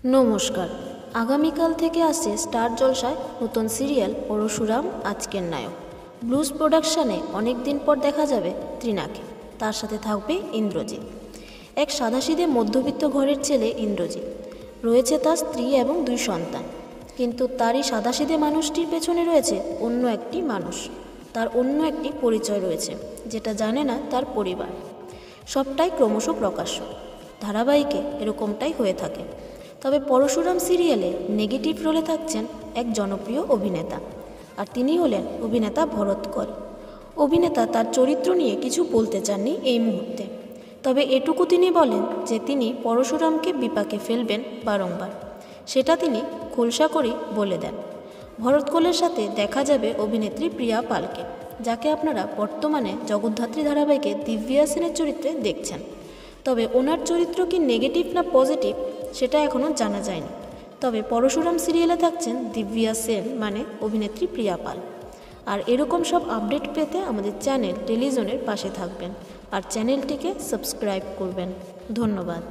নমস্কার। আগামীকাল থেকে আসছে স্টার জলসায় নতুন সিরিয়াল পরশুরাম আজকের নায়ক। ব্লুজ প্রোডাকশানে অনেক দিন পর দেখা যাবে তৃণাকে, তার সাথে থাকবে ইন্দ্রজিৎ। এক সাদাসিধে মধ্যবিত্ত ঘরের ছেলে ইন্দ্রজিৎ, রয়েছে তার স্ত্রী এবং 2 সন্তান। কিন্তু তারই সাদাসিধে মানুষটির পেছনে রয়েছে অন্য একটি মানুষ, তার অন্য একটি পরিচয় রয়েছে যেটা জানে না তার পরিবার। সবটাই ক্রমশ প্রকাশ্য। ধারাবাহিকে এরকমটাই হয়ে থাকে। তবে পরশুরাম সিরিয়ালে নেগেটিভ রোলে থাকছেন এক জনপ্রিয় অভিনেতা, আর তিনি হলেন অভিনেতা ভরত কর। অভিনেতা তার চরিত্র নিয়ে কিছু বলতে চাননি এই মুহূর্তে, তবে এটুকু তিনি বলেন যে তিনি পরশুরামকে বিপাকে ফেলবেন বারংবার, সেটা তিনি খোলসা করেই বলে দেন। ভরত করের সাথে দেখা যাবে অভিনেত্রী প্রিয়া পালকে, যাকে আপনারা বর্তমানে জগদ্ধাত্রী ধারাবাহিকে দিব্যা সেনের চরিত্রে দেখছেন। তবে ওনার চরিত্র কি নেগেটিভ না পজিটিভ সেটা এখনও জানা যায়নি। তবে পরশুরাম সিরিয়ালে থাকছেন দিব্যা সেন মানে অভিনেত্রী প্রিয়া পাল। আর এরকম সব আপডেট পেতে আমাদের চ্যানেল টেলিজনের পাশে থাকবেন আর চ্যানেলটিকে সাবস্ক্রাইব করবেন। ধন্যবাদ।